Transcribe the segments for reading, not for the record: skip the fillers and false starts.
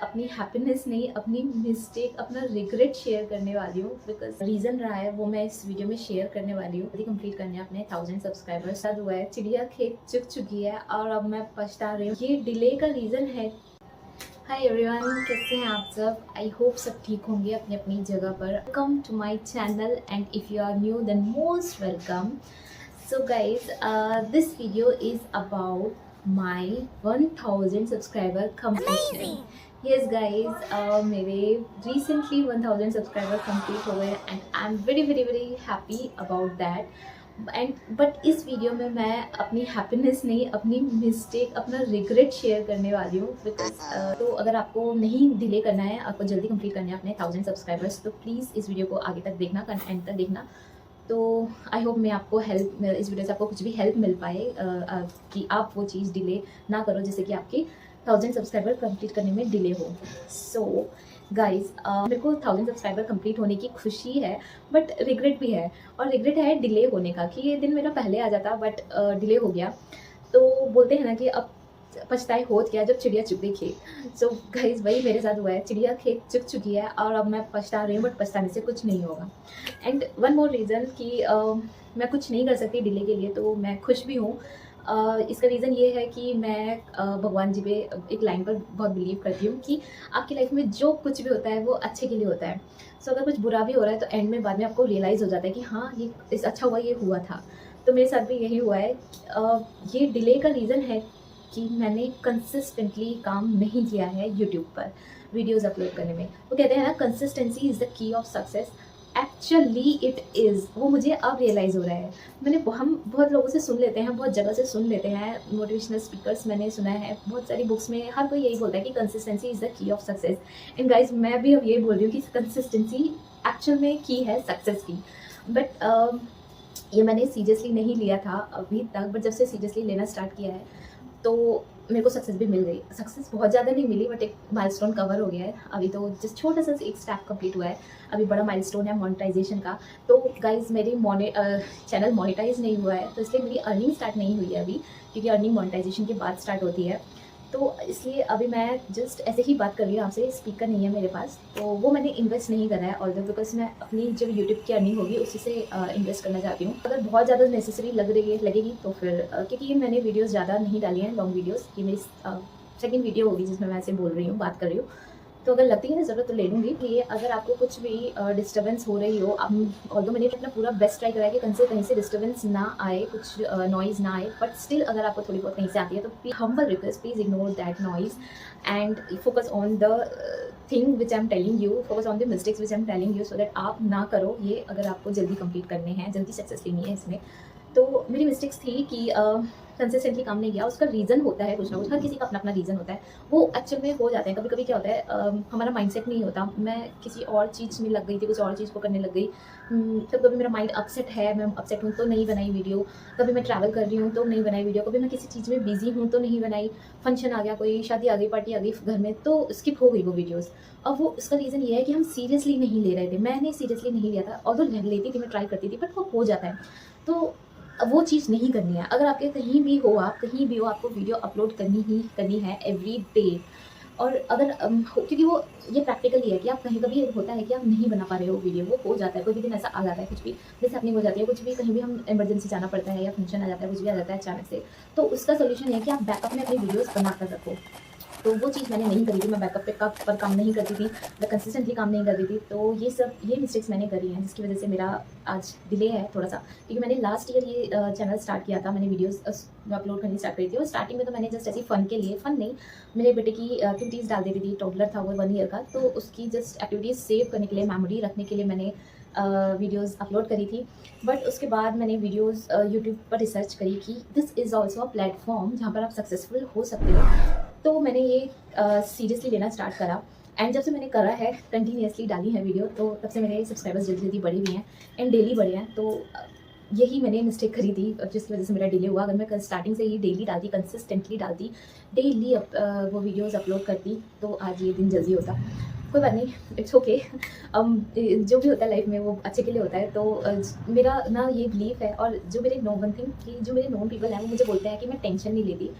अपनी हैप्पीनेस नहीं, अपनी मिस्टेक, अपना रिग्रेट शेयर करने वाली हूँ। बिकॉज रीज़न रहा है वो मैं इस वीडियो में शेयर करने वाली हूँ। जल्दी कंप्लीट करने अपने 1000 सब्सक्राइबर्स। साथ हुआ है, चिड़िया खेत चुग चुकी है और अब मैं पछता रही हूँ। ये डिले का रीज़न है। हाय एवरीवन, कैसे हैं आप सब? आई होप सब ठीक होंगे अपनी अपनी जगह पर। Welcome to my channel and if you are new then most welcome. So guys, this video is about my 1000 subscriber completion. Yes guys, मेरे recently 1000 subscriber complete हो गए and I'm very happy about that. But इस video में मैं अपनी happiness नहीं, अपनी mistake, अपना रिग्रेट शेयर करने वाली हूँ। बिकॉज तो अगर आपको नहीं डिले करना है, आपको जल्दी कंप्लीट करना है अपने 1000 सब्सक्राइबर्स, तो प्लीज़ इस वीडियो को आगे तक देखना, एंड तक देखना। तो आई होप मैं आपको हेल्प, इस वीडियो से आपको कुछ भी हेल्प मिल पाए कि आप वो चीज़ डिले ना करो जिससे कि आपकी 1000 सब्सक्राइबर कंप्लीट करने में डिले हो। सो गाइज, मेरे को 1000 सब्सक्राइबर कंप्लीट होने की खुशी है, बट रिग्रेट भी है। और रिग्रेट है डिले होने का, कि ये दिन मेरा पहले आ जाता बट डिले हो गया। तो बोलते हैं ना कि अब पछताए होत क्या जब चिड़िया चुग गई खेत। सो गाइज, वही मेरे साथ हुआ है। चिड़िया खेत चुग चुकी है और अब मैं पछता रही हूँ, बट पछताने से कुछ नहीं होगा। एंड वन मोर रीज़न कि मैं कुछ नहीं कर सकती डिले के लिए, तो मैं खुश भी हूँ। इसका रीज़न ये है कि मैं भगवान जी पे एक लाइन पर बहुत बिलीव करती हूँ कि आपकी लाइफ में जो कुछ भी होता है वो अच्छे के लिए होता है। सो अगर कुछ बुरा भी हो रहा है तो एंड में बाद में आपको रियलाइज़ हो जाता है कि हाँ, ये इस अच्छा हुआ, ये हुआ था। तो मेरे साथ भी यही हुआ है। ये डिले का रीज़न है कि मैंने कंसिस्टेंटली काम नहीं किया है यूट्यूब पर वीडियोज़ अपलोड करने में। वो कहते हैं ना, consistency is the key of success. Actually it is. वो मुझे अब रियलाइज़ हो रहा है। हम बहुत लोगों से सुन लेते हैं, बहुत जगह से सुन लेते हैं, मोटिवेशनल स्पीकर्स मैंने सुना है, बहुत सारी बुक्स में हर कोई यही बोलता है कि consistency is the key of success. And guys, मैं भी अब यही बोल रही हूँ कि कंसिस्टेंसी एक्चुअल में की है सक्सेस की। बट ये मैंने सीरियसली नहीं लिया था अभी तक, बट जब से सीरियसली लेना स्टार्ट किया है तो मेरे को सक्सेस भी मिल गई। सक्सेस बहुत ज़्यादा नहीं मिली, बट एक माइलस्टोन कवर हो गया है। अभी तो जस्ट छोटा सा एक स्टेप कंप्लीट हुआ है। अभी बड़ा माइलस्टोन है मोनेटाइजेशन का। तो गाइज, मेरी चैनल मोनेटाइज नहीं हुआ है, तो इसलिए मेरी अर्निंग स्टार्ट नहीं हुई है अभी, क्योंकि अर्निंग मोनेटाइजेशन के बाद स्टार्ट होती है। तो इसलिए अभी मैं जस्ट ऐसे ही बात कर रही हूँ आपसे। स्पीकर नहीं है मेरे पास, तो वो मैंने इन्वेस्ट नहीं करा है ऑल्दो, बिकॉज मैं अपनी जो यूट्यूब की अर्निंग होगी उसी से इन्वेस्ट करना चाहती हूँ। अगर बहुत ज़्यादा नेसेसरी लगेगी तो फिर क्योंकि ये मैंने वीडियोज़ ज़्यादा नहीं डाली हैं, लॉन्ग वीडियोज़। ये मेरी सेकेंड वीडियो होगी जिसमें मैं ऐसे बोल रही हूँ, बात कर रही हूँ। तो अगर लगती है ना ज़रूरत तो ले लूँगी। ये अगर आपको कुछ भी डिस्टर्बेंस हो रही हो, ऑल्दो मैंने अपना पूरा बेस्ट ट्राई करा है कि कहीं से डिस्टर्बेंस ना आए, कुछ नॉइज़ ना आए, बट स्टिल अगर आपको थोड़ी बहुत कहीं से आती है तो humble request, please ignore that noise and focus on the thing which I am telling you, focus on the mistakes which I am telling you, so that आप ना करो ये। अगर आपको जल्दी कंप्लीट करने हैं, जल्दी सक्सेस लेनी है इसमें। तो मेरी मिस्टेक्स थी कि कंसिस्टेंटली काम नहीं किया। उसका रीज़न होता है कुछ ना कुछ, हर किसी का अपना अपना रीज़न होता है। वो एक्चुअल में हो जाते हैं। कभी कभी क्या होता है, हमारा माइंडसेट नहीं होता। मैं किसी और चीज़ में लग गई थी, कुछ और चीज़ को करने लग गई। तो कभी मेरा माइंड अपसेट है, मैं अपसेट हूँ तो नहीं बनाई वीडियो। कभी मैं ट्रैवल कर रही हूँ तो नहीं बनाई वीडियो। कभी मैं किसी चीज़ में बिजी हूँ तो नहीं बनाई। फंक्शन आ गया, कोई शादी आ गई, पार्टी आ गई घर में, तो स्किप हो गई वो वीडियोज़। अब वो इसका रीज़न ये है कि हम सीरियसली नहीं ले रहे थे। मैंने सीरियसली नहीं लिया था, और तो लेती थी, मैं ट्राई करती थी, बट वो हो जाता है। तो वो चीज़ नहीं करनी है। अगर आपके कहीं भी हो, आप कहीं भी हो, आपको वीडियो अपलोड करनी है एवरी डे। और अगर क्योंकि वो ये प्रैक्टिकली है कि आप कहीं कभी होता है कि आप नहीं बना पा रहे हो वीडियो, वो हो जाता है। कोई भी दिन ऐसा आ जाता है, कुछ भी मिसहैपनिंग हो जाती है, कुछ भी कहीं भी हम इमरजेंसी जाना पड़ता है या फंक्शन आ जाता है, कुछ भी आ जाता है अचानक से। तो उसका सोल्यूशन है कि आप बैकअप में अपनी वीडियोज़ बना कर रखो। तो वो चीज़ मैंने नहीं करी थी। मैं बैकअप पर काम नहीं करती थी, मैं कंसिस्टेंटली काम नहीं करती थी। तो ये मिस्टेक्स मैंने करी हैं, जिसकी वजह से मेरा आज डिले है थोड़ा सा। क्योंकि मैंने लास्ट ईयर ये चैनल स्टार्ट किया था, मैंने वीडियोज़ अपलोड करनी स्टार्ट करी थी। और स्टार्टिंग में तो मैंने जस्ट ऐसी फ़न के लिए, फ़न नहीं, मेरे बेटे की एक्टिविटीज़ डाल देती थी। टोडलर था वो 1 ईयर का, तो उसकी जस्ट एक्टिविटीज़ सेव करने के लिए, मेमोरी रखने के लिए मैंने वीडियोज़ अपलोड करी थी। बट उसके बाद मैंने वीडियोज़ यूट्यूब पर रिसर्च करी कि this is also a platform जहाँ पर आप सक्सेसफुल हो सकते हो। तो मैंने ये सीरियसली लेना स्टार्ट करा। एंड जब से मैंने करा है, कंटिन्यूसली डाली है वीडियो, तो तब से मेरे सब्सक्राइबर्स जल्दी जल्दी बढ़े हुए हैं एंड डेली बढ़े हैं। तो यही मैंने मिस्टेक करी थी जिसकी वजह से मेरा डिले हुआ। अगर मैं स्टार्टिंग से ही डेली डालती, कंसिस्टेंटली डालती, डेली वो वीडियोज़ अपलोड करती, तो आज ये दिन जल्दी होता। कोई बात नहीं, इट्स ओके। जो भी होता है लाइफ में वो अच्छे के लिए होता है। तो मेरा ना ये बिलीफ है, और जो मेरे वन थिंग कि जो मेरे नोन पीपल हैं वो मुझे बोलते हैं कि मैं टेंशन नहीं लेती।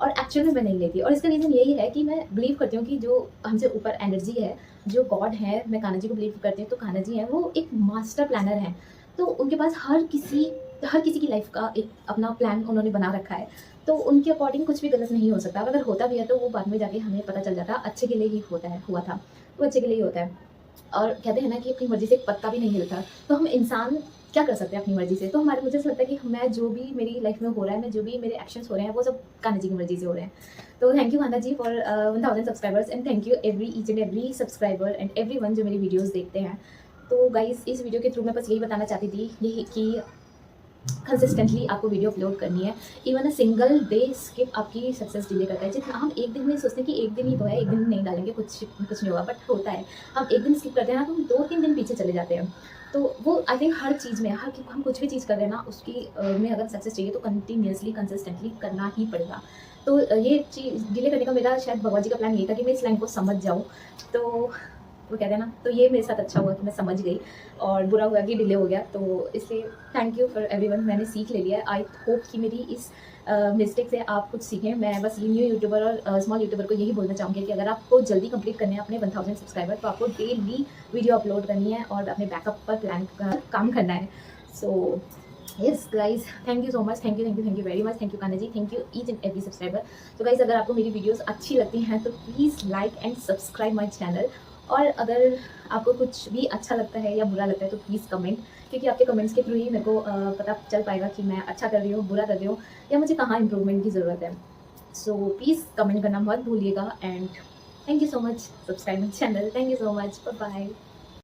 और एक्चुअल में मैं नहीं लेती। और इसका रीज़न यही है कि मैं बिलीव करती हूँ कि जो हमसे ऊपर एनर्जी है, जो गॉड है, मैं कान्हा जी को बिलीव करती हूँ, तो कान्हा जी हैं वो एक मास्टर प्लानर हैं। तो उनके पास हर किसी की लाइफ़ का एक अपना प्लान उन्होंने बना रखा है। तो उनके अकॉर्डिंग कुछ भी गलत नहीं हो सकता। अगर होता भी है तो वो बाद में जाके हमें पता चल जाता है अच्छे के लिए ही हुआ था, वो अच्छे के लिए ही होता है। और कहते हैं ना कि अपनी मर्ज़ी से एक पत्ता भी नहीं हिलता, तो हम इंसान क्या कर सकते हैं अपनी मर्ज़ी से? तो मुझे ऐसा लगता है कि मैं जो भी मेरी लाइफ़ में हो रहा है, मैं जो भी मेरे एक्शंस हो रहे हैं, वो सब कान्हा जी की मर्ज़ी से हो रहे हैं। तो thank you Kanha ji for 1000 subscribers, and thank you each and every subscriber and everyone जो मेरी वीडियोज़ देखते हैं। तो गाइज़, इस वीडियो के थ्रू मैं बस यही बताना चाहती थी यही कि कंसिस्टेंटली आपको वीडियो अपलोड करनी है। Even a single day skip आपकी सक्सेस डिले करता है। जितना हम एक दिन में सोचते हैं कि एक दिन ही तो है, एक दिन नहीं डालेंगे कुछ नहीं होगा, बट होता है। हम एक दिन स्किप करते हैं ना, तो हम 2-3 दिन पीछे चले जाते हैं। तो वो आई थिंक हर चीज़ में, हम कुछ भी चीज़ कर रहे हैं ना, उसकी में अगर सक्सेस चाहिए तो कंटिन्यूअसली कंसिस्टेंटली करना ही पड़ेगा। तो ये चीज़ डिले करने का मेरा शायद भगवान जी का प्लान ये था कि मैं इस लाइन को समझ जाऊँ। तो वो कहते हैं ना, तो ये मेरे साथ अच्छा हुआ कि मैं समझ गई, और बुरा हुआ कि डिले हो गया। तो इसलिए थैंक यू फॉर एवरीवन, मैंने सीख ले लिया है। आई होप कि मेरी इस मिस्टेक से आप कुछ सीखें। मैं बस ये न्यू यूट्यूबर और स्मॉल यूट्यूबर को यही बोलना चाहूँगी कि अगर आपको जल्दी कंप्लीट करने हैं अपने 1000 सब्सक्राइबर, तो आपको डेली वीडियो अपलोड करनी है और अपने बैकअप पर प्लान काम करना है। So yes guys, thank you so much, thank you very much, thank you Kanha ji, thank you each and every subscriber. तो गाइज, अगर आपको मेरी वीडियोस अच्छी लगती हैं तो please like and subscribe my channel. और अगर आपको कुछ भी अच्छा लगता है या बुरा लगता है तो प्लीज़ कमेंट, क्योंकि आपके कमेंट्स के थ्रू ही मेरे को पता चल पाएगा कि मैं अच्छा कर रही हूँ, बुरा कर रही हूँ, या मुझे कहाँ इम्प्रूवमेंट की ज़रूरत है। सो प्लीज़ कमेंट करना मत भूलिएगा, and thank you so much, subscribe my channel, thank you so much, bye bye.